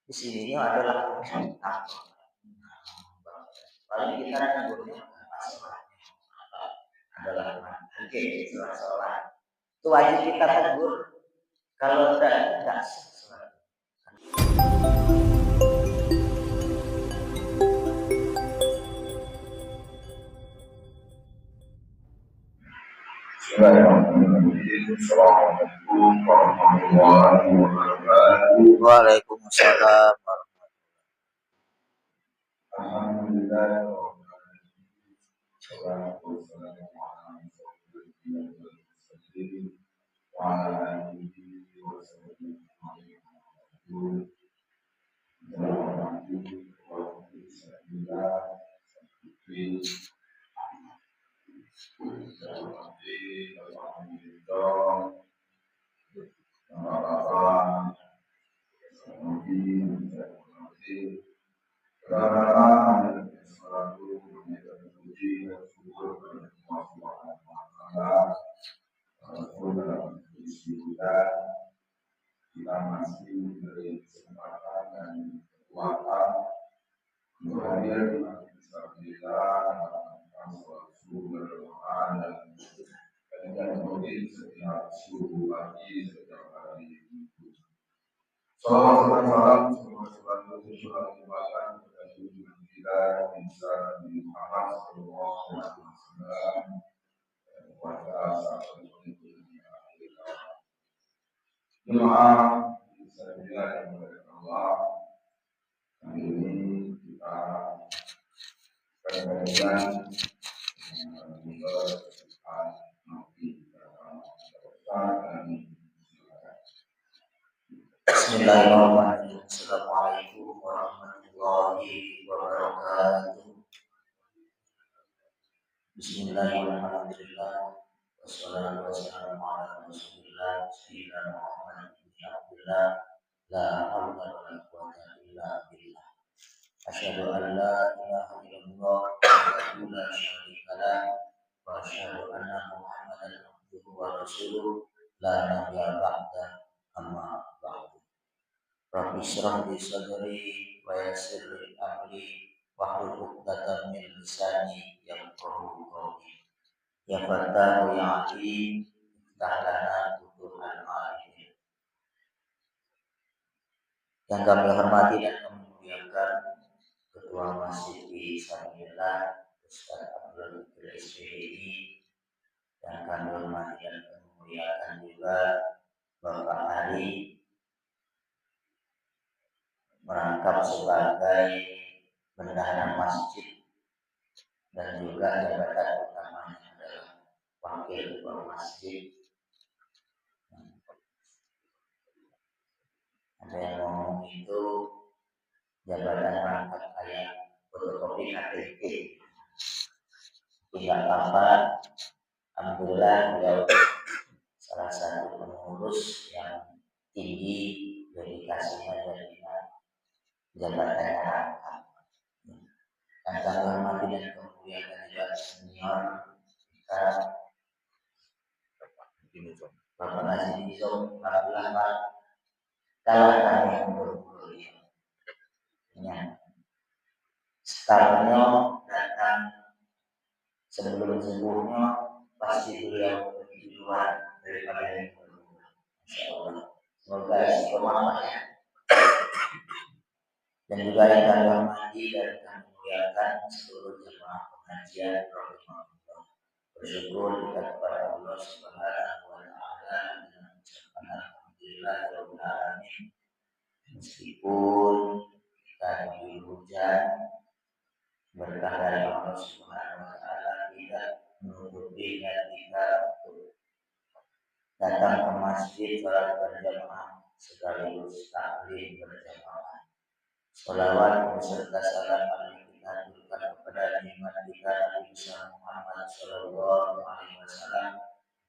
Di sininya adalah komentar. Paling kita negurnya masalahnya adalah oke setelah sholat. Itu wajib kita tegur. Kalau tidak sholat. Assalamualaikum warahmatullahi wabarakatuh. Waalaikumsalam warahmatullahi wabarakatuh. Alhamdulillah. Wassalatu wassalamu ala rasulillah wa ala alihi wa sahbihi kita masih diberi kesempatan dan kekuatan untuk hadir di majelis kita dalam sumber doa dan kajian tauhid setiap subuh pagi setiap hari. Salam semoga dilimpahkan kepada junjungan kita bisa Nabi Muhammad sallallahu alaihi wasallam kepada sahabat jemaah bisa dilihat oleh Allah. Hari ini kita berkajian Bismillahirrahmanirrahim. Assalamualaikum warahmatullahi wabarakatuh. Bismillahirrahmanirrahim. Wassalatu wassalamu ala rasulillah sayyidina Muhammad bin Abdullah la haula wala quwwata illa billah. Asyhadu an la ilaha illallah wa la syarika lah wa asyhadu anna Muhammadan abduhu wa rasuluh la nabiyya ba'da amma ba'du. Rabbi shrah li sadri wa yassir li amri wahlul 'uqdatam min lisani yafqahu qawli. Ya Fattahu ya Alim, iftah lana futuhal arifin. Yang kami hormati dan kami muliakan Ketua Masjid Islamillah Ustaz Abdul SPDI, yang kami hormati dan kami muliakan juga Bapak Ari merangkap sebagai bendahara masjid dan juga jabatan utamanya adalah wakil ketua masjid. Ada yang ngomong itu jabatan merangkap kayak fotokopi KTP. Tidak apa-apa, alhamdulillah beliau salah satu pengurus yang tinggi dedikasinya dari jabatan merangkap. Dan kami hormati dan kemuliaan juga senior kita Bapak Haji Nizam, alhamdulillah Pak, kalau kami yang berburu ya, startnya datang sebelum subuhnya pasti beliau lebih duluan daripada yang berburu. Insya Allah, semoga istiqomah ya. Dan juga yang kami hormati dan kami muliakan seluruh jemaah pengajian rahimahullah. Bersyukur kita kepada Allah Subhanahu wa taala dengan ucapan alhamdulillah rabbil alamin. Meskipun kita diguyur hujan, berkah dari Allah Subhanahu wa taala tidak menutupi niat kita untuk datang ke masjid salat berjamaah sekaligus taklim berjamaah. Salawat beserta salam kita aturkan kepada nikmat kita Nabi Muhammad sallallahu alaihi wasallam,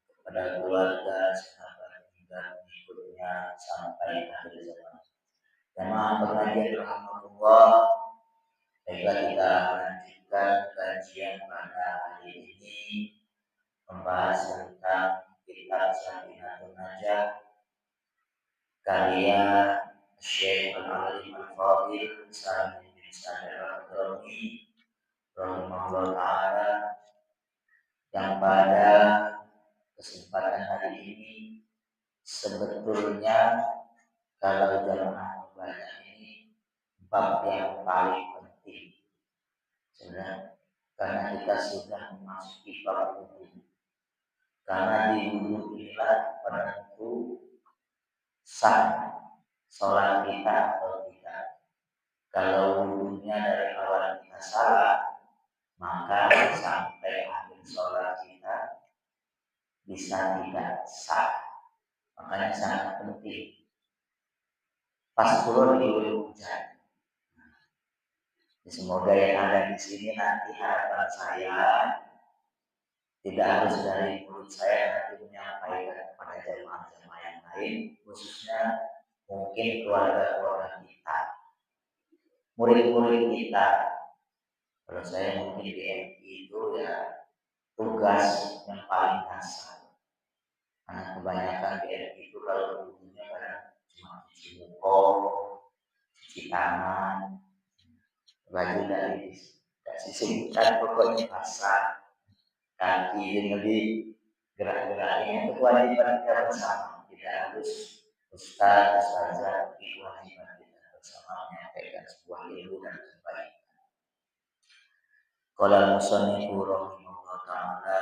kepada keluarga, sahabat dan pengikutnya sampai akhir zaman. Jemaah pengajian rahmatullah, baiklah kita lanjutkan kajian pada hari ini membahas tentang kitab Safinatun Najah karya Syekh Al-Alim Al-Fadil Salim bin Sa'id Al-Hadrami rahimahullah ta'ala, yang pada kesempatan hari ini sebetulnya kalau jamaah banyak ini bab yang paling penting sudah, karena kita sudah memasuki bab wudhu. Karena di wudhu inilah penentu sah sholat kita atau tidak. Kalau wudhunya dari awal kita salah, maka sampai akhir sholat kita bisa tidak sah. Makanya sangat penting. Pas turun diguyur hujan. Semoga yang ada di sini nanti harapan saya tidak harus dari mulut saya nanti menyampaikan kepada jemaah-jemaah yang lain, khususnya mungkin keluarga-keluarga kita, murid-murid kita. Kalau saya mungkin di MI itu ya tugas yang paling dasar. Karena kebanyakan di MI itu kalau wudhunya kadang cuma cuci muka, cuci tangan, baju dari sisihkan pokoknya basah, kaki yang lebih gerak-geraknya itu kewajiban kita bersama. Tidak harus ustaz, ustazah, itu kewajiban kita bersama menyampaikan sebuah ilmu dan kebaikan. Qala al-musannifu rahimahullah ta'ala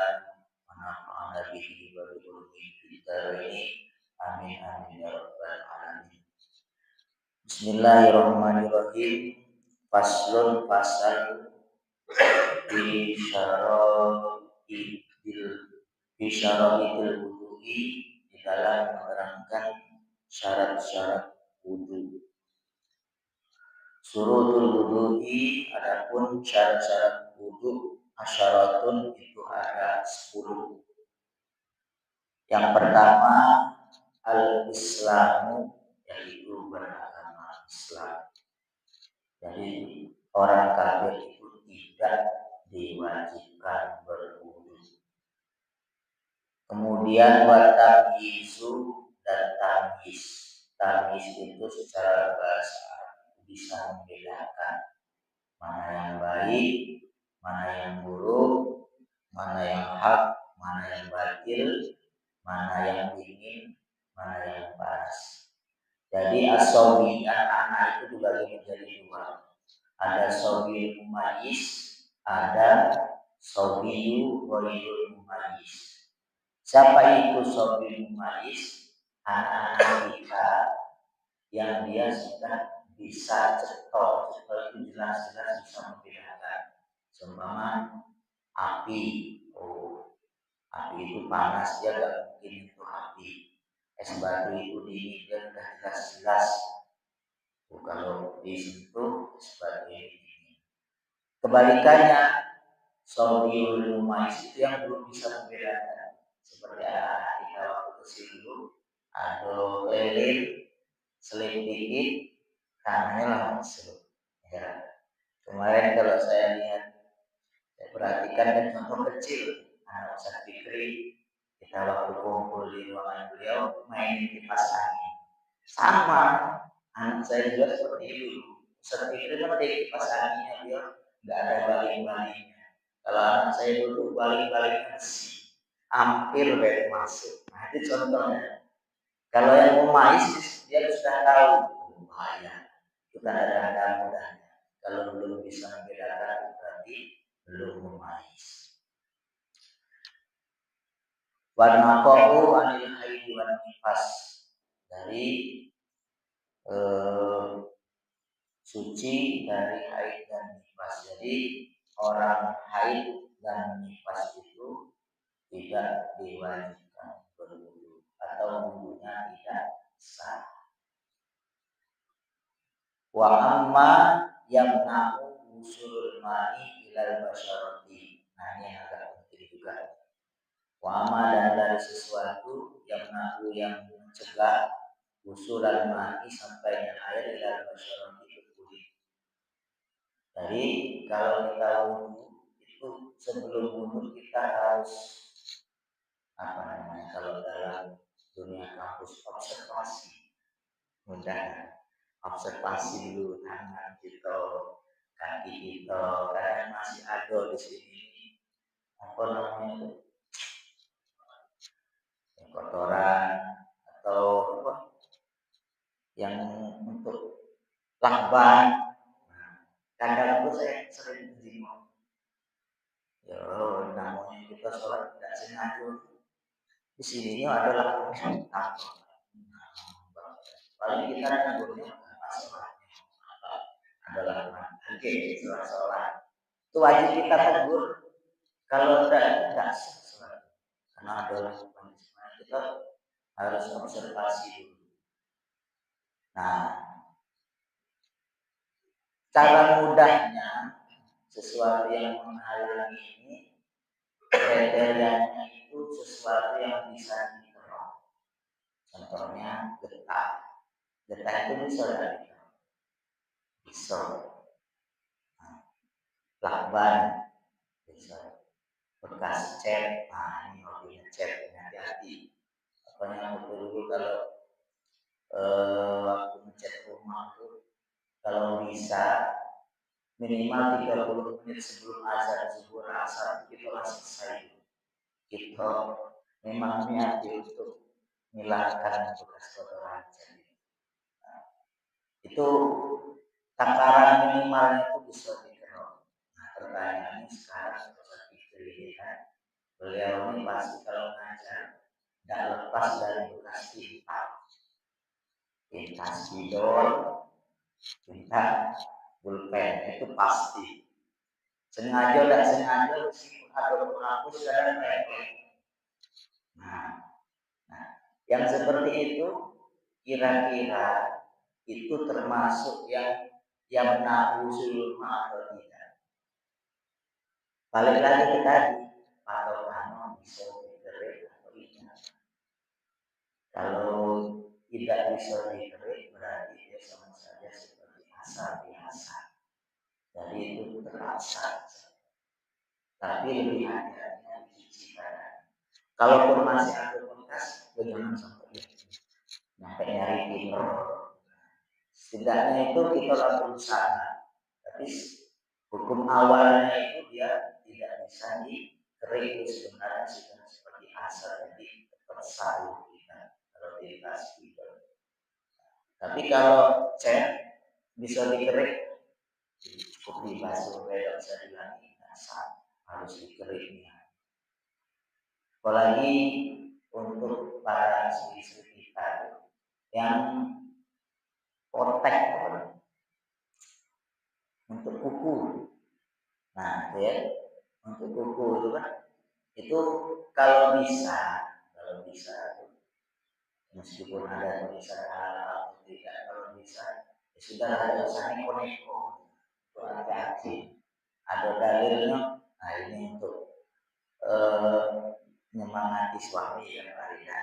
wa nafa'ana bihi wa bi ulumi fid dharain. Amin amin ya rabbal alamin. Bismillahirrahmanirrahim. Faslun fasal fi syara'itil wudu'i, di dalam menerangkan syarat-syarat wudu. Surutul wudu'i, adapun syarat-syarat wudu asyaratun itu ada 10. Yang pertama al-islamu, yaitu beragama Islam. Jadi orang kafir itu tidak diwajibkan berwudu. Kemudian watamyizu dan tamyiz. Tamyiz itu secara bahasa bisa membedakan mana yang baik, mana yang buruk, mana yang hak, mana yang batil, mana yang dingin, mana yang panas. Jadi as-sobiyan anak itu dibagi menjadi 2. Ada sobiul mumayyiz, ada sobiyu ghairul mumayyiz. Siapa itu sobiul mumayyiz? Anak-anak kita yang dia sudah bisa cetol itu jelas-jelas bisa membedakan. Seumpama api, api itu panas, dia gak mungkin itu api. Es batu itu dingin, dia sudah jelas-jelas. Kalau disentuh es batu ini dingin. Kebalikannya, sobiul mumayyiz itu yang belum bisa membedakan. Seperti anak kita waktu kecil dulu, ada lilin, seling dikit, tangannya langsung. Ya. Kemarin kalau saya lihat, saya perhatikan kan contoh kecil, anak Ustaz Fikri, kita waktu kumpul di ruangan beliau main kipas angin. Sama, anak saya juga seperti itu. Ustaz Fikri kan ada kipas anginnya, beliau nggak ada baling-balingnya. Kalau anak saya dulu baling-balingnya besi, hampir baik masuk. Nah itu contohnya. Kalau yang mumayyiz dia sudah tahu bahaya. Itu tanda-tanda mudahnya. Kalau belum bisa membedakan berarti belum mumayyiz. Wa naqahu anil haid wan nifas, dari suci dari haid dan nifas. Jadi orang haid dan nifas itu tidak diwajibkan berwudu atau wudunya tidak sah. Wa amma yamna'u usulul ma'i ilal basyarati. Nah ini agak penting juga. Wa amma, dan dari sesuatu yamna'u yang mencegah usulul ma'i sampainya air ilal basyarati ke kulit. Jadi kalau kita wudu itu sebelum wudu kita harus kalau dalam dunia kampus observasi. Mudah. observasi dulu tangan kita, kaki kita, karena masih ada di sini apa namanya kotoran atau apa yang untuk lakban. Kadang itu saya sering bingung. Ya, namanya kita sholat tidak sengaja. Di sininya adalah paling kita nagurnya sholatnya adalah oke setelah sholat. Itu wajib kita tegur. Kalau tidak sholat, karena adalah kita harus observasi dulu. Nah, cara mudahnya sesuatu yang menghalangi ini kriterianya itu sesuatu yang bisa diterima. Contohnya getah. Getah itu bisa dari bisa lakban, bisa bekas cat. Nah, ini mobilnya cat, hati-hati. Apanya betul kalau waktu ngecat rumah itu kalau bisa minimal 30 menit sebelum azan subuh asar kita selesai. Kita memang niat untuk menghilangkan bekas kotoran. Itu takaran minimalnya itu bisa dikenal. Nah, pertanyaannya sekarang Ustaz Fikri kan, beliau ini pasti kalau ngajar tidak lepas dari bekas tinta spidol, tinta pulpen, itu pasti. Sengaja tidak sengaja meskipun ada penghapus dan refleks. Nah, yang seperti itu kira-kira itu termasuk yang na'usul atau tidak. Balik lagi ke tadi, patokannya bisa dikerik atau tidak. Kalau tidak bisa dikerik berarti dia sama saja seperti asal biasa. Jadi itu terasa. Tapi lebih hati-hatinya dicuci badan. Kalaupun masih ada bekas, jangan sampai nyampe nyari timur. Setidaknya itu kita lakukan usaha. Tapi hukum awalnya itu dia tidak bisa dikerik, sebenarnya sudah seperti asal, jadi tersaru kita kalau dikasih gitu. Tapi kalau cat bisa dikerik, cukup dibasuh, tidak bisa dilangi, harus dikeriknya. Apalagi untuk para istri kita yang kontak untuk kuku. Nah, ya, untuk kuku itu kan, itu kalau bisa meskipun ada tulisan halal atau tidak, kalau bisa ya sudah ada tulisannya koneko, itu hati-hati. Ada dalilnya. Nah, ini untuk menyemangati suami dan Farida.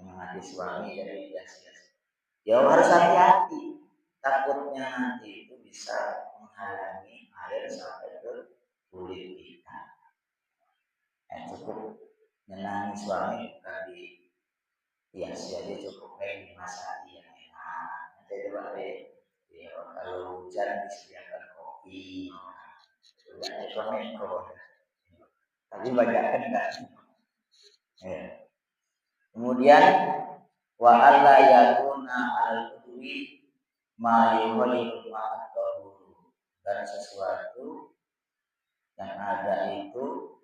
Menyemangati suami dari ya harus hati-hati. Takutnya nanti itu bisa menghalangi air sampai ke kulit kita. Cukup menyenangi suami bukan dihias aja, cukup dimasaki yang enak. Nanti coba deh, ya, kalau hujan disediakan kopi, tidak koneko. Tapi banyak enggak. Ya. Kemudian wa alla yakuna al-udwi ma yuhayyu ma'at-tahur, dan sesuatu yang ada itu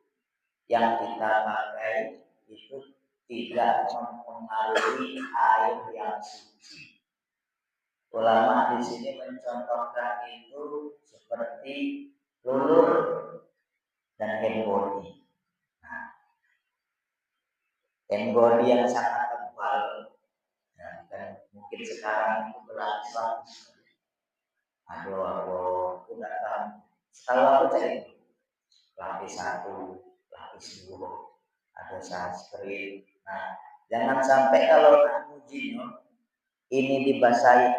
yang kita pakai itu tidak mempengaruhi air yang suci. Ulama di sini mencontohkan itu seperti lulur dan hand body. Nah, hand body yang sangat tebal, nah, kan mungkin sekarang itu berlapis-lapis. Aduh, aku tidak tahu. Setahu aku cari lapis 1, lapis 2, ada sunscreen. Nah, jangan sampai kalau nak ujinya ini dibasahi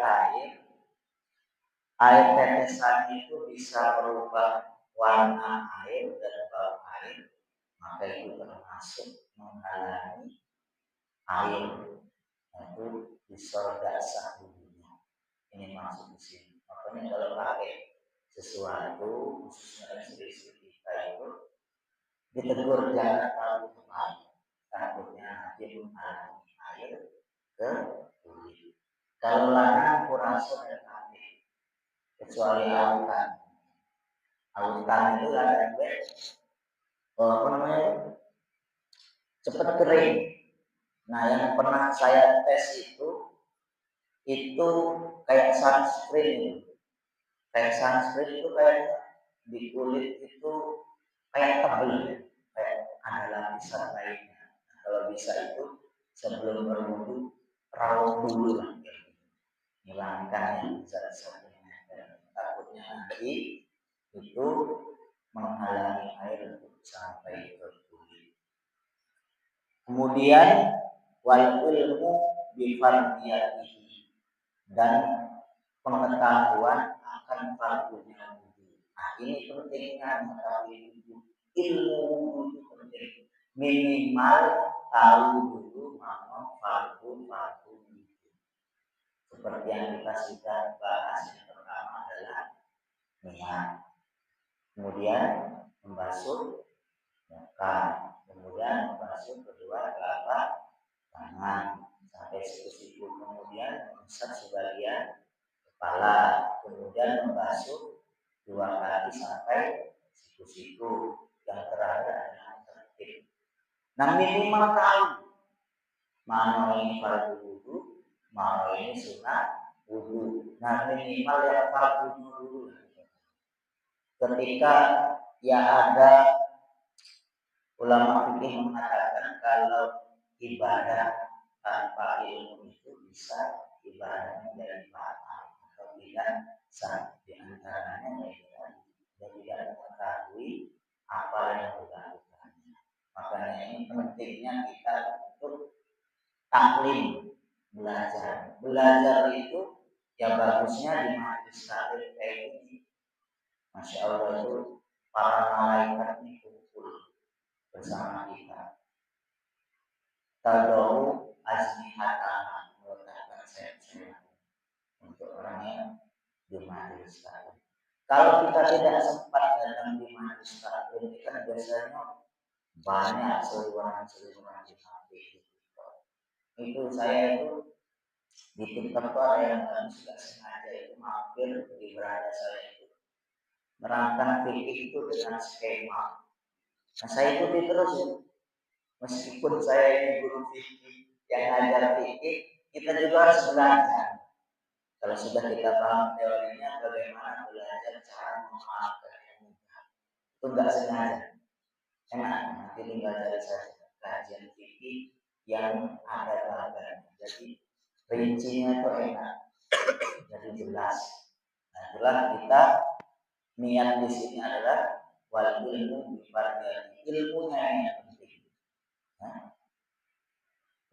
air tetesan itu bisa berubah warna air dan bau air, maka itu termasuk menghalangi air itu bisa tidak sah. termasuk di sini. Makanya kalau pakai sesuatu khususnya istri-istri kita itu ditegur jangan terlalu tepat, takutnya nanti mengalami air ke kulit. Kalau lanang kurang sudah nanti, kecuali autan. Autan itu ada apa namanya cepat kering. Nah yang pernah saya tes itu kayak sunscreen. Kayak sunscreen itu kayak di kulit itu kayak tebel, kayak ada lapisan lainnya. Nah, kalau bisa itu sebelum berwudu rawat dulu lah, hilangkan yang zat-zatnya dan takutnya nanti itu menghalangi air untuk sampai ke kulit. Kemudian wal ilmu bi fardiyatihi, dan pengetahuan akan fardunya wudu. Nah, ini pentingnya mengetahui ilmu wudu itu penting. Minimal tahu dulu mana fardu wudu. Seperti yang kita sudah bahas, yang pertama adalah niat, kemudian membasuh muka, kemudian membasuh kedua telapak tangan sampai siku-siku, kemudian mengusap sebagian kepala, kemudian membasuh dua kaki sampai siku-siku, yang terakhir adalah tertib. Nah minimal tahu mana ini fardu wudu, mana ini sunat wudu. Nah minimal yang fardu dulu. Ketika ya ada ulama fikih mengatakan kalau ibadah tanpa ilmu itu bisa ibadahnya menjadi batal atau tidak sah. Di antaranya yaitu dia tidak mengetahui apa yang dilakukannya. Makanya ini pentingnya kita untuk taklim, belajar. Belajar itu ya bagusnya di majelis taklim kayak ini. Masya Allah itu para malaikat ini kumpul bersama kita. Tadau aznihatana, meletakkan sayap-sayap untuk orang yang di majelis taklim. Kalau kita tidak sempat datang di majelis taklim, ini kan biasanya banyak seluruhan di hati. Itu saya itu di TikTok itu ada yang tidak sengaja itu mampir di beranda saya itu menerangkan fikih itu dengan skema. Nah saya ikuti terus ya. Meskipun saya ini guru fikih yang ngajar fikih, kita juga harus belajar. Kalau sudah kita paham teorinya, bagaimana belajar cara memaafkan yang mudah. Itu enggak sengaja. Enak, nanti tinggal cari saja kajian fikih yang ada gambaran. Jadi rincinya itu enak, jadi jelas. Nah, itulah kita niat di sini adalah wal ilmu bifardiyati, ilmunya yang penting. Nah,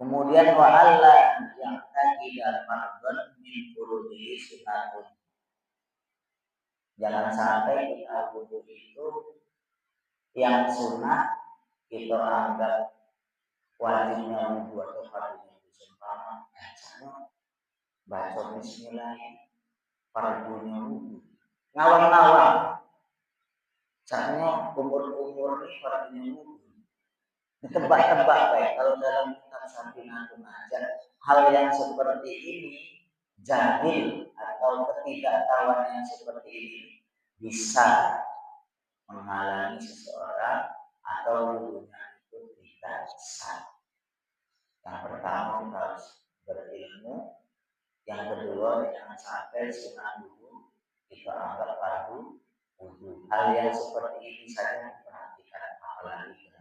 kemudian wa alla yang tajidal fardhon min furudihi sunnatun. Jangan sampai kita wudu itu yang sunnah kita anggap wajibnya wudu atau fardunya bersama. Baca bismillah fardunya wudu. Ngawang-ngawang. Caranya umur-umur ini fardunya wudu. Ditebak-tebak baik. Kalau dalam kitab Safinatun Najah, hal yang seperti ini jahil atau ketidaktahuan yang seperti ini bisa menghalangi seseorang atau wudunya itu tidak sah. Yang pertama kita harus berilmu, yang kedua jangan sampai sunah wudu kita anggap fardu wudu. Hal yang seperti ini saja diperhatikan, apalagi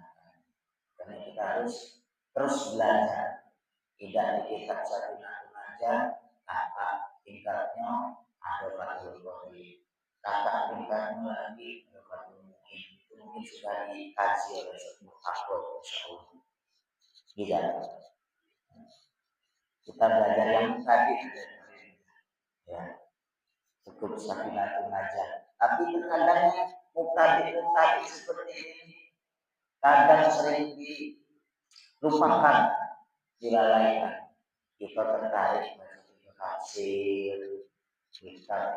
karena kita harus terus belajar. Tidak di kitab Safinatun Najah kakak tingkatnya ada Fathul Qorib, kakak tingkatnya lagi ada Fathul Mu'in. Itu mungkin sudah dikaji oleh Syekh Muhammad insyaallah. Tidak. Kita belajar yang tadi ya, cukup Safinatun Najah. Tapi terkadangnya mubtadi seperti ini kadang sering dilupakan, dilalaikan. Kita tertarik baca tafsir,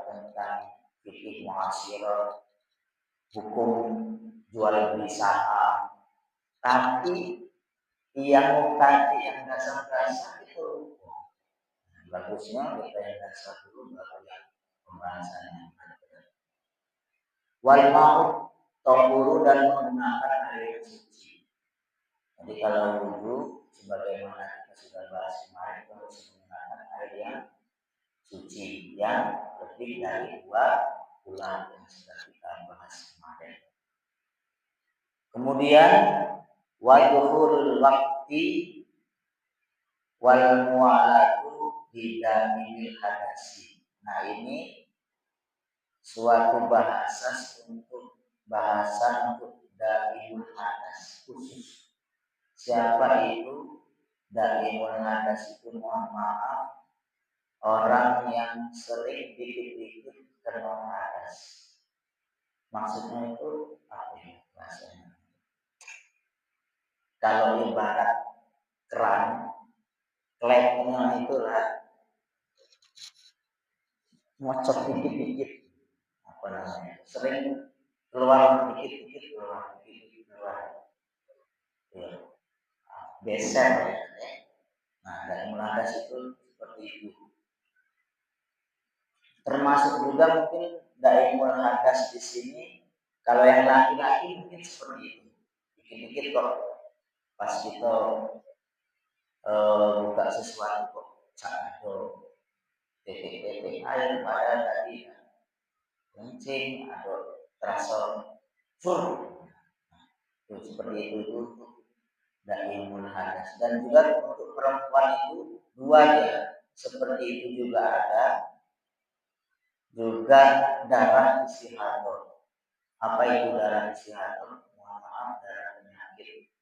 tentang fikih muasyarah, hukum jual beli saham. Tapi yang tadi yang dasar-dasar itu bagusnya kita yang dasar dulu baru yang pembahasannya. Wal ma'u tahuru dan menggunakan air suci. Jadi kalau wudu sebagaimana kita sudah bahas kemarin harus menggunakan air yang suci yang lebih dari 2 bulan yang sudah kita bahas kemarin. Kemudian wadhurul waqti wal mu'alatu bidamil hadasi. Nah ini suatu bahasan untuk daimul hadas khusus. Siapa itu daimul hadas itu? Mohon maaf, orang yang sering dikit-dikit kena hadas. Maksudnya itu apa ya bahasanya? Kalau ibarat keran, klepnya itu lah ngocok dikit-dikit, apa namanya? Sering keluar dikit-dikit keluar. Ya. Beser ya. Nah, daimul hadas itu seperti itu. Termasuk juga mungkin daimul hadas di sini kalau yang laki-laki mungkin seperti itu. Dikit-dikit kok pas kita buka sesuatu kok atau titik-titik air pada tadi kencing atau terasa fur. Itu seperti itu daimul hadas. Dan juga untuk perempuan itu 2 ya. Seperti itu juga ada. Juga darah istihadah. Apa itu darah istihadah? Mohon maaf, darah penyakit.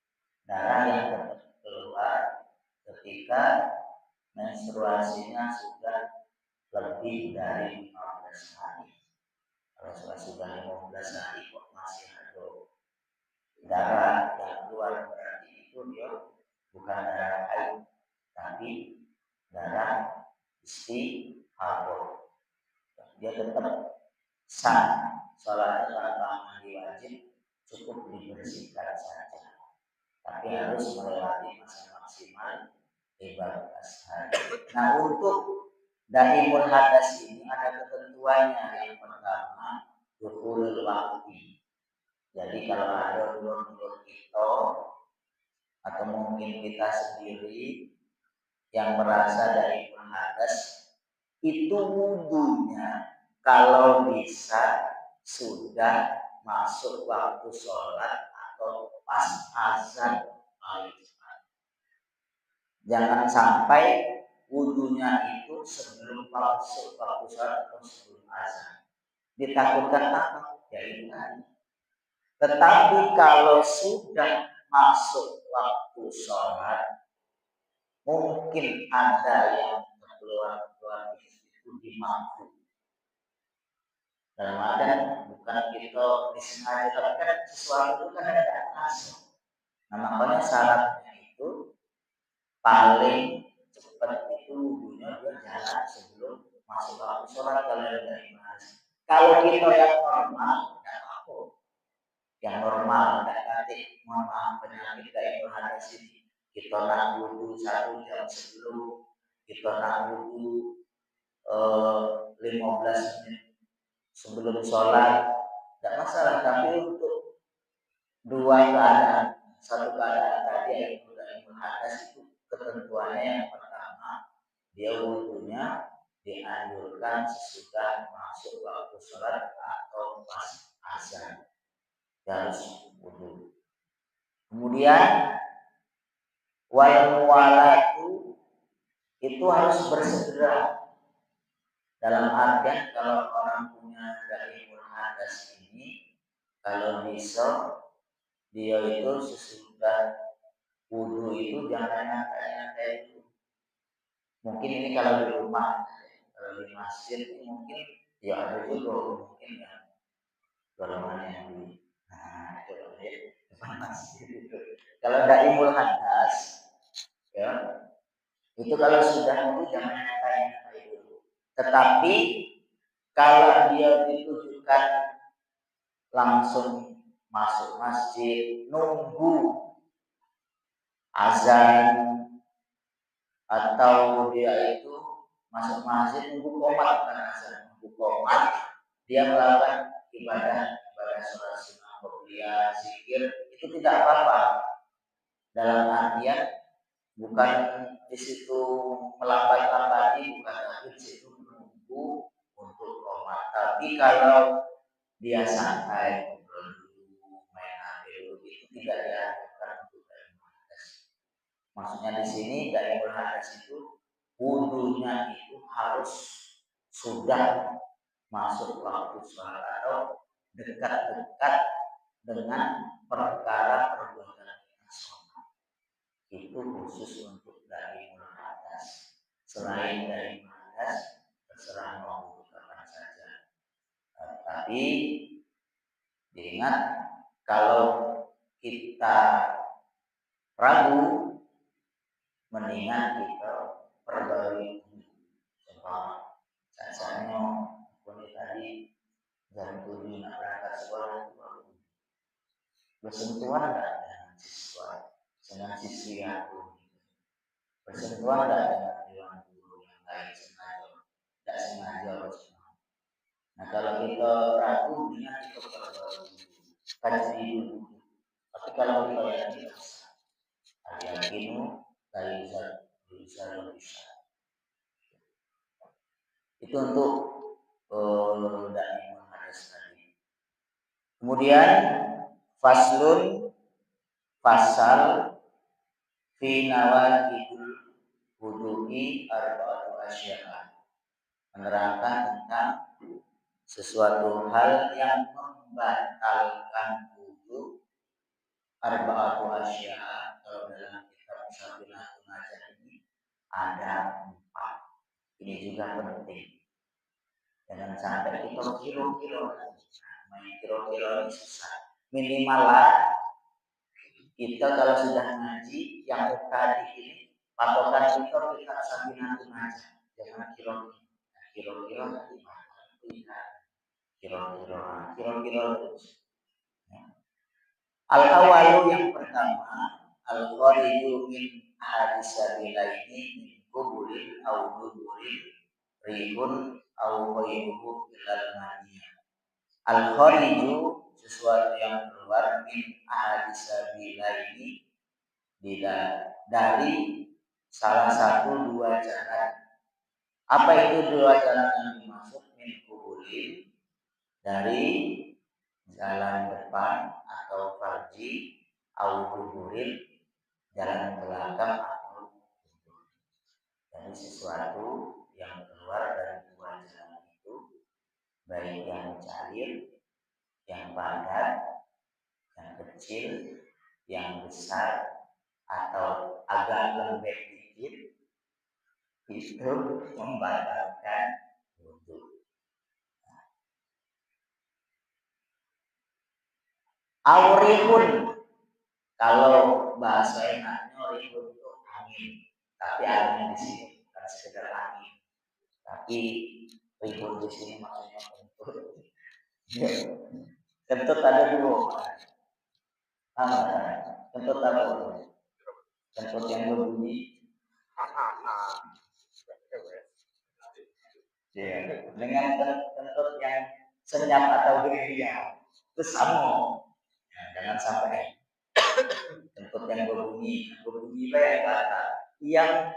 Darah yang keluar ketika menstruasinya sudah lebih dari 15 hari. Kalau sudah 15 hari kok masih ada darah yang keluar, berarti itu dia bukan darah haid, tapi darah istihadah. Dia tetap sah sholat tanpa mandi wajib, cukup dibersihkan saja. Tapi harus melewati masa maksimal 15 hari. Nah, untuk daimul hadas ini ada ketentuannya. Yang pertama, dukhulul waqti. Jadi kalau ada dulur-dulur kita atau mungkin kita sendiri yang merasa daimul hadas, itu wudunya kalau bisa sudah masuk waktu sholat atau pas azan. Jangan sampai wudunya itu sebelum masuk waktu sholat atau sebelum azan. Ditakutkan apa? Ya itu kan. Tetapi kalau sudah masuk waktu sholat, mungkin ada yang keluar itu dimampu. Dalam artian bukan kita disengaja, tapi kan sesuatu itu kan ada langsung. Nah, makanya syaratnya itu paling cepat itu wudunya dia jalan sebelum masuk waktu sholat. Kalau kita yang normal tidak apa, yang normal tidak kati, mohon maaf penyakit daimul hadas ini, kita nak wudu 1 jam sebelum, kita nak wudu 15 menit sebelum sholat, tidak masalah. Tapi untuk 2 keadaan, satu keadaan tadi yaitu daimul hadas itu ketentuannya yang pertama, dia wudunya dianjurkan sesudah masuk waktu sholat atau pas azan, harus wudu. Kemudian wal muwalatu itu harus bersegera. Dalam artian kalau orang punya daimul hadas ini, kalau bisa dia itu sesudah wudu itu jangan nyantai itu. Mungkin ini kalau di rumah, kalau di masjid mungkin ya ada juga mungkin ya golongan yang di itu ya masjid itu. Kalau daimul hadas ya itu kalau sudah wudu jangan nyantai dulu. Tetapi Kalau dia ditujukan langsung masuk masjid, nunggu azan, atau dia itu masuk masjid nunggu qomat, bukan azan, nunggu qomat, dia melakukan ibadah sholat sunnah, qobliyah, zikir, itu tidak apa-apa. Dalam artian bukan di situ melambat-lambati, bukan, tapi di situ menunggu untuk qomat. Tapi kalau dia santai, ngobrol dulu, main HP dulu, itu tidak dianjurkan untuk daimul hadas. Maksudnya di sini daimul hadas itu wudunya itu harus sudah masuk waktu sholat atau dekat-dekat dengan perkara perbuatan sholat. Itu khusus untuk daimul hadas. Selain daimul hadas, terserah mau kapan saja. Tapi diingat, kalau kita ragu, mendingan kita perbarui. Coba sasanya pun tadi jam 7 nak berangkat sekolah itu bersentuhan enggak dengan siswa, dengan siswi aku, bersentuhan enggak dengan dewan guru yang lain, sengaja. Nah kalau kita ragu, mendingan kita perbarui, kaji dulu. Tapi kalau kita yakin, yakinu dari bisa. Itu untuk daimul hadas tadi. Kemudian faslun, fasal fi nawaqidul wudu'i arba'atu asya'a, menerangkan tentang sesuatu hal yang membatalkan wudu arba'atu asya'a. Kalau dalam kitab Safinahun Najah ini ada 4. Ini juga penting. Jangan sampai kita kira-kira, main kira-kira susah. Minimal lah kita kalau sudah ngaji yang tadi ini, patokan kita Safinahun Najah. Jangan kira-kira nanti kira-kira terus. Al-awalu yang pertama, al-khariju min hadisabilaini min kubulin au duburin ribun au ghairuhu ilal maniyah. Al-khariju sesuatu yang keluar min hadisabilaini dari salah satu dua jalan. Apa itu dua jalan yang dimaksud? Min kubulin, dari jalan depan atau farji, au duburin, jalan belakang atau dubur. Jadi sesuatu yang keluar dari dua jalan itu, baik yang cair, yang padat, yang kecil, yang besar, atau agak lembek dikit, itu membatalkan wudu. Aurihun, kalau bahasa enaknya rihun itu angin, tapi anginnya di sini bukan sekedar angin, tapi rihun di sini maksudnya kentut. Kentut ada dulu, kentut apa dulu? Kentut yang berbunyi, dengan kentut yang senyap atau gerilya, itu sama. Jangan sampai kentut yang berbunyi yang kata, yang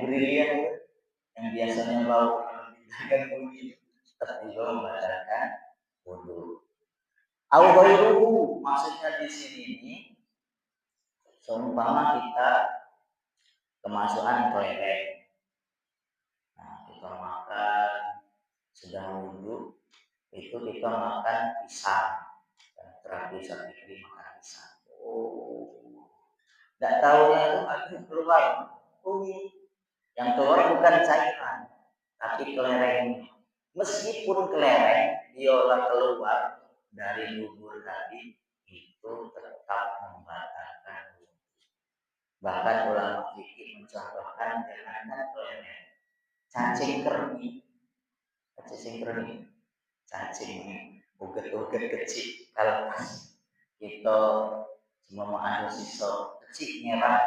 gerilya, yang biasanya bau dan bunyi, tertiba membatalkan wudu. Au ghairuhu, maksudnya di sini ini seumpama kita kemasukan toilet. Nah, kita makan sudah wudu, itu kita makan pisang. Dan terakhir saya pikir makan pisang. Tidak tahunya itu ada keluar. Yang keluar bukan cairan, tapi kelereng. Meskipun kelereng diolah keluar dari dubur tadi, itu tetap membatalkan wudu. Bahkan ulama fikih mencontohkan jangankan kelereng, cacing kremi sinkronis, cacing, uget-uget kecil. Kalau kita cuma mau ada sisa kecil merah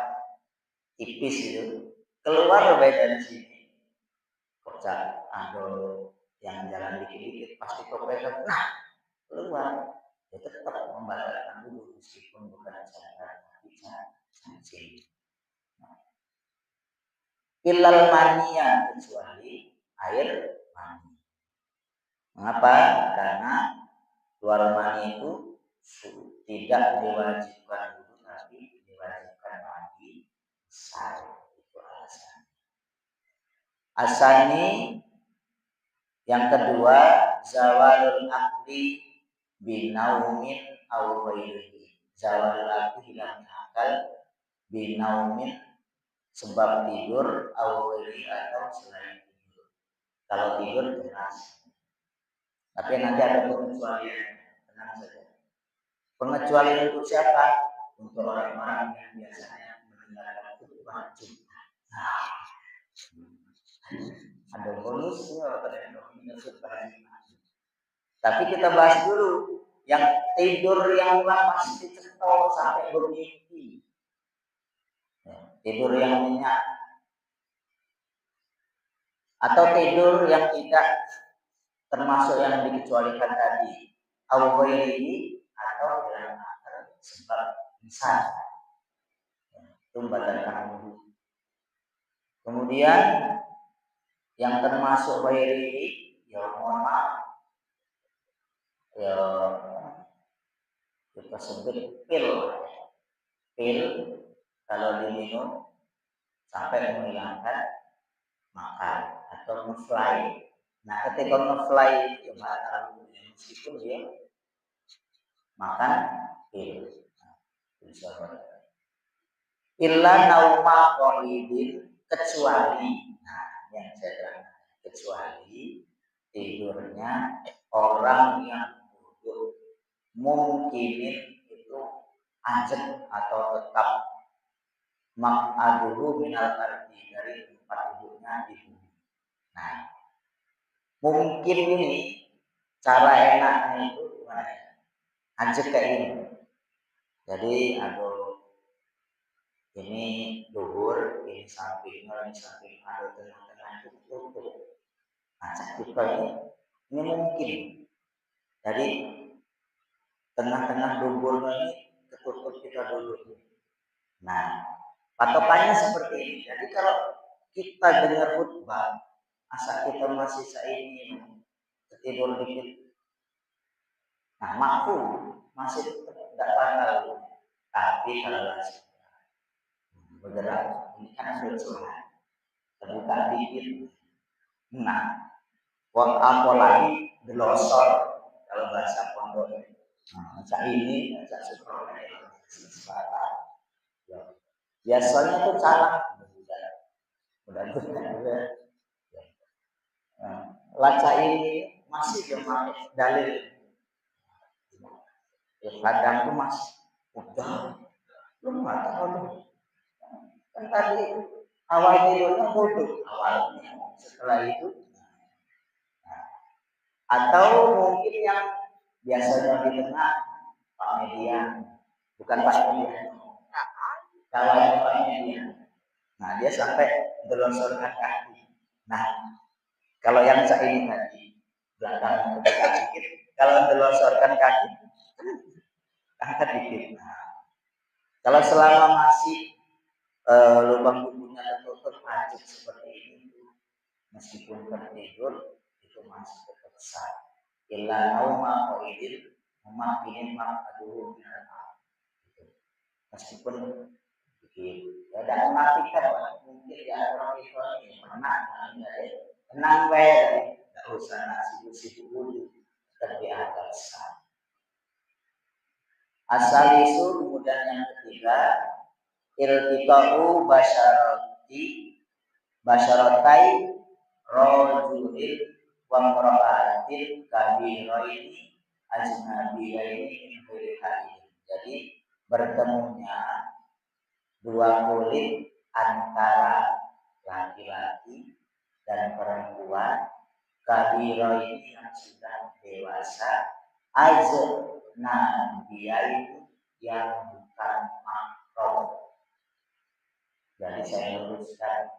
tipis itu keluar dari sini. Kocak ada yang jalan dikit-dikit pasti kau pegang, nah keluar. Ya tetap membatalkan dulu meskipun bukan cara cacing. Ilal mania, kecuali air mani. Mengapa? Karena keluar mani itu tidak diwajibkan dulu, tapi diwajibkan mandi besar. Itu alasan. Asani yang kedua, zawalul akli binaumin aw ghairihi. Zawalul akli hilangnya akal binaumin sebab tidur aw ghairihi atau selain tidur. Kalau tidur jelas. Tapi nanti ada pengecualian. Tenang saja. Pengecualian untuk siapa? Untuk orang-orang yang biasanya mendengarkan khutbah Jumat. Ada bonusnya tapi kita bahas dulu yang tidur yang pasti cetol sampai bermimpi, tidur yang nyenyak, atau tidur yang tidak termasuk yang dikecualikan tadi, ini atau yang sebab misal itu membatalkan wudu. Kemudian yang termasuk ini ya mohon maaf ya kita sebut pil kalau diminum sampai menghilangkan makan atau ngefly. Nah ketika ngefly itu meskipun dia makan pil illa nauma qaidin, kecuali yang saya kecuali tidurnya orang yang mungkin itu ajak atau tetap ma'aduhu minal ardi, dari tempat duduknya di bumi. Nah, mungkin ini cara enaknya itu gimana? Ajak kayak ini. Jadi ini luhur, ini samping ada tengah-tengah itu tutup. Nah, kita ini mungkin. Jadi tengah-tengah luhur ini ketutup kita dulu. Nah, patokannya seperti ini. Jadi kalau kita dengar khutbah, asal kita masih ini tertidur dikit, nah mampu masih tidak batal. Tapi kalau masih bergerak, ini kan ada suara terbuka dikit. Nah, apalagi delosor kalau bahasa pondok. Macam ini, macam seperti biasanya tuh salah. Laca ini masih cuma dalil. Kadang tuh masih udah belum tahu. Kan tadi awal tidurnya bodoh awalnya, setelah itu atau mungkin yang biasanya di tengah Pak Median, bukan Pak Median, kawan Pak Median. Nah dia sampai delonsorkan kaki. Nah kalau yang saya ini tadi belakang dikit, kalau delonsorkan kaki angkat dikit. Nah, kalau selama masih lubang tubuhnya tertutup ajak seperti ini, meskipun tertidur itu masih tetap besar. Illa nauma qaidin memakin ma'aduhu minal, meskipun begitu. Ya ada matikan mungkin ya orang itu pernah tenang bae, enggak usah sibuk-sibuk dulu tapi agak besar. Asal itu kemudian yang ketiga iltiqa'u basyaratai rajulin wa mar'atin kabiraini ajnabiyaini min ghairi haid. Jadi bertemunya dua kulit antara laki-laki dan perempuan kabiro ini yang sudah dewasa, ajna dia itu yang bukan makro. Jadi saya luruskan,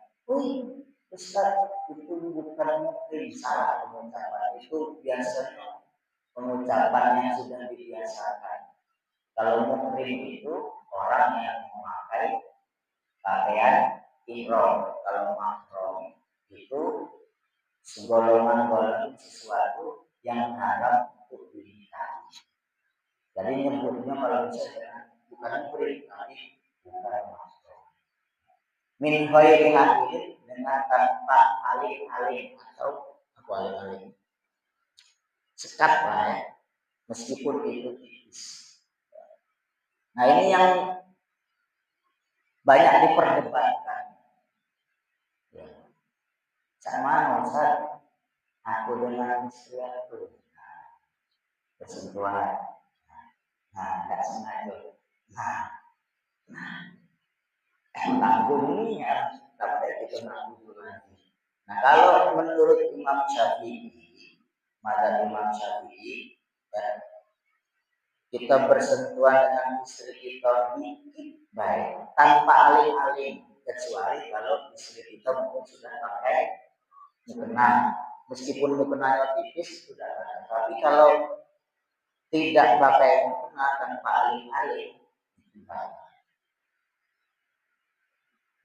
Ustaz itu bukan mungkin salah pengucapan itu biasanya pengucapan yang sudah dibiasakan. Kalau muhrim itu orang yang memakai pakaian ihram. Kalau mahram itu segolongan-golongan sesuatu yang haram untuk dinikahi. Jadi nyebutnya kalau bisa bukan muhrim tapi bukan mahram. Min ghairi hadid dengan tanpa alih-alih atau apa alih-alih. Sekat lah ya, meskipun itu tipis. Nah ini yang banyak diperdebatkan. Ya. Sama Ustaz, aku dengan istri aku bersentuhan. Nah, tidak sengaja. Tanggung ini ya, tapi kita tanggung lagi. Nah kalau menurut Imam Syafi'i, mazhab Imam Syafi'i, ya, kita bersentuhan dengan istri kita dikit baik, tanpa alih-alih, kecuali kalau istri kita mungkin sudah pakai mukena, meskipun mukenanya tipis sudah ada. Tapi kalau tidak pakai mukena tanpa alih-alih, baik.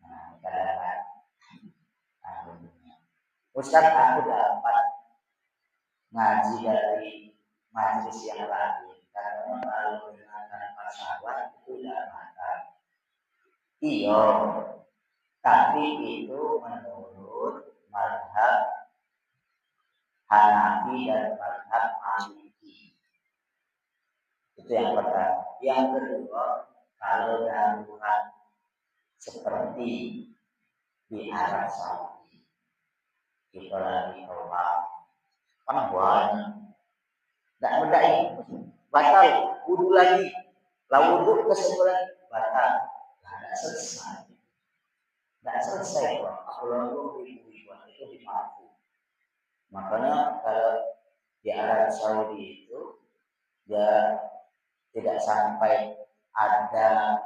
Nah, kadang-kadang Ustaz aku dapat ngaji dari majelis yang lain karena kalau menggunakan pesawat itu tidak makan. Iya, tapi itu menurut mazhab Hanafi dan mazhab Maliki. Itu yang pertama. Yang kedua, kalau darurat seperti di Arab Saudi, kita lagi tawaf, kan banyak, tidak berdaya, batal, wudhu lagi, wudhu kesebelah batal, tidak selesai, kalau ribu-ribuan itu dimaafkan. Makanya kalau di Arab Saudi itu dia tidak sampai ada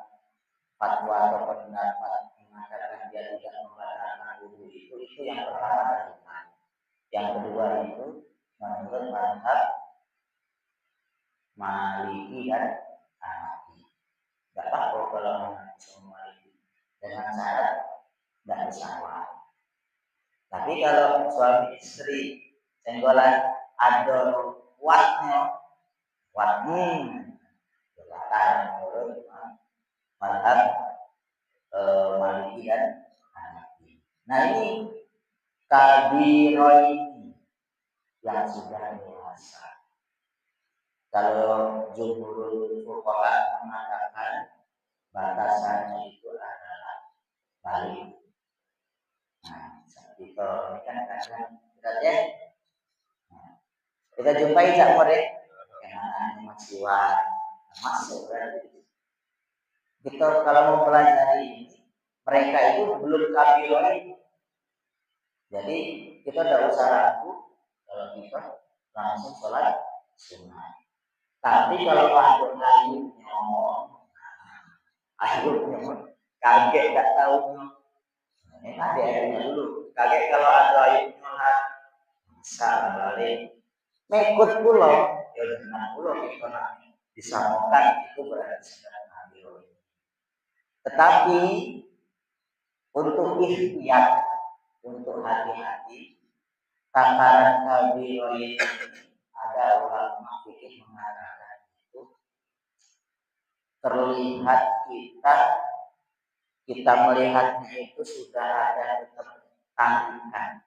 fatwa atau pendapat mengatakan dia tidak membatalkan wudhu itu yang pertama dari mana. Yang kedua itu menurut mazhab Maliki dan Hanafi. Tidak apa kalau Hanafi sama Maliki dengan syarat tidak bersalah. Tapi kalau suami istri senggolan ada kuatnya, menurut mazhab Maliki dan Hanafi. Nah ini kabiroini yang sudah dewasa. Kalau jumhurul fuqaha mengatakan batasannya itu adalah balik. Nah, kita ini kan kadang kita jumpai Cak Mori yang masih masuk berarti. Kita kalau mempelajari ini, mereka itu belum kabiroi. Jadi kita tidak usah ragu kalau kita langsung sholat sunnah. Tapi kalau ada ayunya kaget tak tahu. Ini ada ayunya dulu. Kaget kalau ada ayunya salah balik. Mekut pulau, ya dengan pulau kita disamakan itu berarti sedang ngambil. Tetapi untuk ikhtiar, untuk hati-hati, takaran kabiro ini ada ulama fikih mengatakan itu terlihat kita melihatnya itu sudah ada ketertarikan.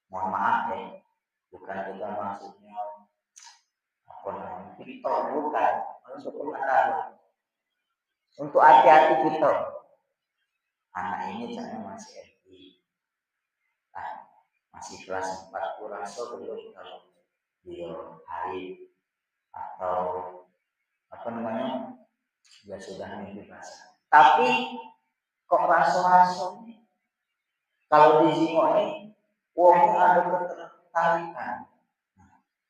Mohon maaf ya, bukan kita maksudnya apa namanya kita bukan untuk pengetahuan, untuk hati-hati kita. Anak ini saya masih SD, masih kelas 4 kurang sebelum kalau dia haid atau apa namanya dia sudah mimpi basah. Tapi kok raso-raso kalau di Zimo ini uangnya ada ketertarikan.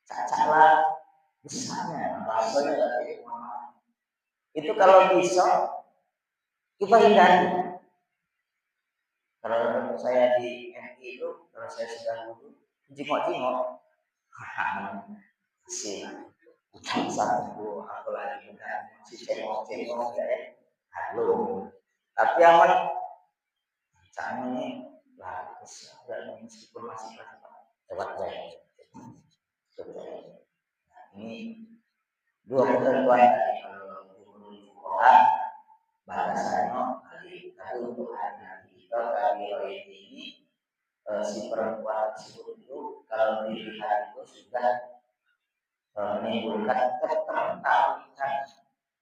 Cacala besarnya, bahasanya lagi itu kalau bisa kita hindari. Kalau saya di MI itu, kalau saya sedang duduk, jengok-jengok, sih, satu aku lagi si cengok-cengok ya, halo. Tapi aman, caranya ini bagus, meskipun masih lewat saya. Ini dua ketentuan tadi kalau di Quran batasannya tadi, tapi untuk hari kita kali ini si perempuan tersebut itu kalau dilihat itu sudah menimbulkan ketertarikan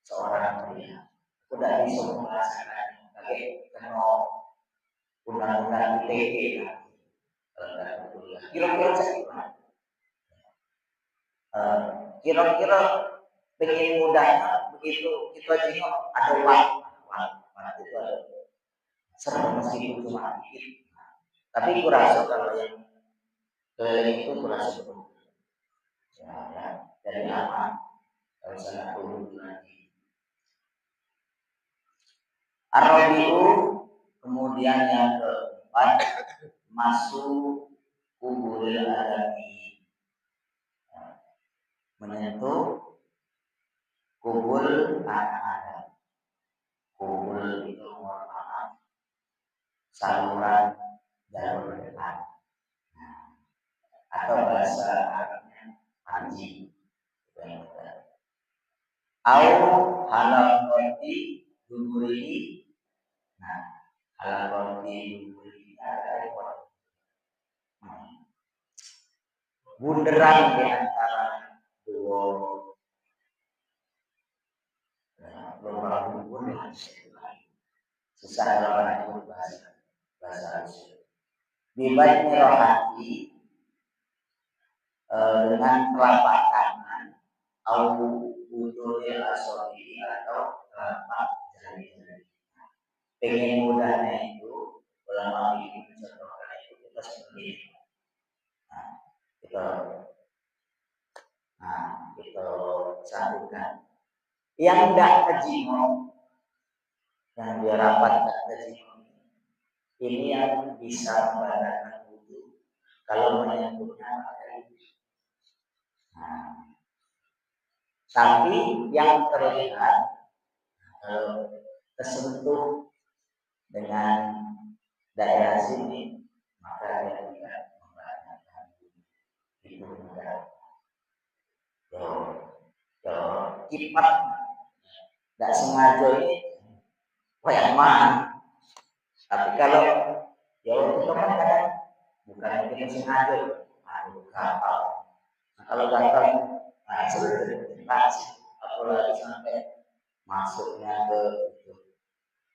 seorang pria. Sudah bisa merasakan sebagai kena undang-undang ITE kira-kira kira-kira pengen mudahnya begitu kita jengok ada waktu itu ada serem meskipun cuma dikit, tapi kurasa kalau yang keliling itu kurasa betul ya, dari apa kalau saya turun lagi Arabiu. Kemudian yang keempat masuk kubur adami, menyentuh kubur anak-anak. Kubur itu merupakan saluran jalur depan, atau bahasa Arabnya haji. Au halal roti duburi. Nah, halal roti duburi ada bunderan di antara dua lubang bunderan. Susah orang itu bahasa dibaik rohati dengan telapak tangan au budul asobi atau telapak jari. Pengen mudahnya itu ulama ini mencontohkan itu kita seperti ini. Kita sambungkan. Yang tidak kejimong, yang dia rapat tidak kejimong, ini yang bisa membatalkan wudu kalau menyentuhnya pakai. Tapi yang terlihat tersentuh dengan daerah sini, maka dia tidak membatalkan itu enggak. Kipat tidak sengaja ini mana. Tapi kalau ya itu kan kadang bukan kita sengaja, gatal. Nah, kalau gatal, apalagi sampai masuknya ke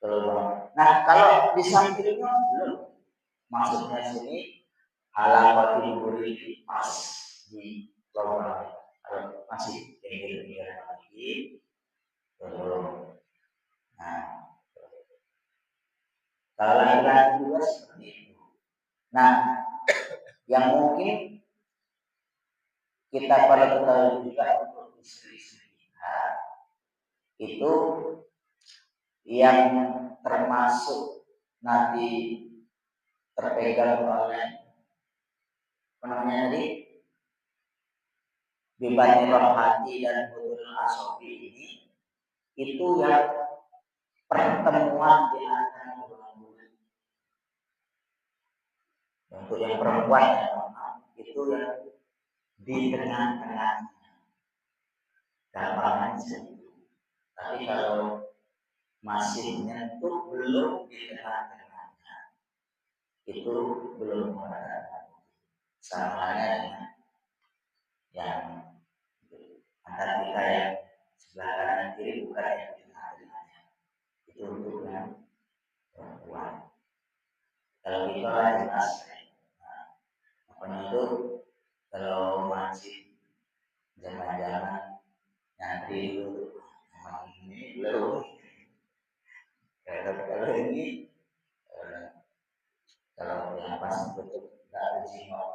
lubang. Nah, kalau di sampingnya belum masuknya sini, halaman diburi pas di lubang. Kalau masih pinggir-pinggir lagi, belum. Nah, kalau laki-laki juga seperti itu. Nah, yang mungkin kita perlu ketahui juga untuk istri-istri kita itu yang termasuk nanti terpegang oleh tadi bebani rohati dan budul asobi ini, itu yang pertemuan di antara dua bulan. Untuk yang perempuan itu yang di tengah-tengahnya, gampangan itu. Tapi kalau masih nyentuh belum di tengah-tengahnya, itu belum ada. Samanya dengan yang antara kita yang sebelah kanan kiri bukan yang di tengah-tengahnya. Itu untuk yang perempuan. Kalau kita jelas, makanya itu kalau masih zaman-zaman nanti itu ini belum. Kalau ini kalau yang pas betul nggak ada jingok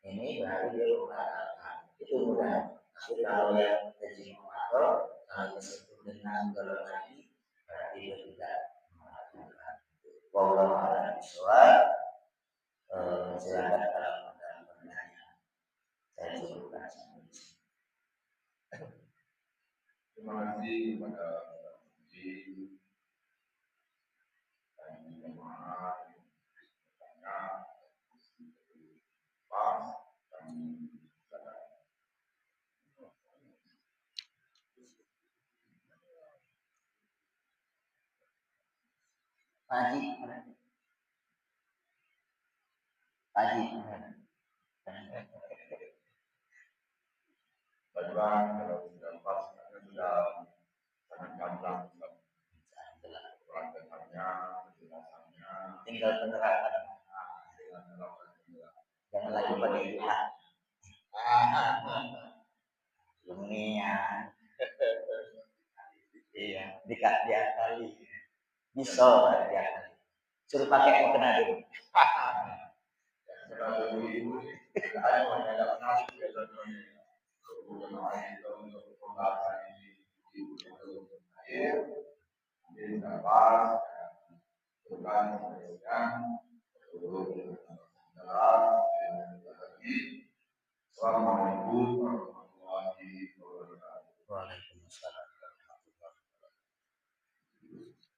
ini berarti dia membatalkan. Itu mudah. Tapi kalau yang tajimomator, kalau disebut dengan golongan ini, berarti dia tidak membatalkan. Wallahu a'lam bishawab. Silakan kalau ada pertanyaan. Saya cukupkan sampai di sini. Terima kasih kepada Ji dan jemaah bertanya pas kami Pagi. Bajuan kalau sudah pas sudah sangat gamblang kurang dengarnya penjelasannya Tinggal penerapan. dengan melakukan Jangan lagi pakai ilah. Dunia. Iya, diakali. Bisa diakali. Suruh pakai mukena dulu. Kita dulu ibu ada banyak nasi biasanya untuk pembahasan ini ibu itu akhir ini dapat bukan kemudian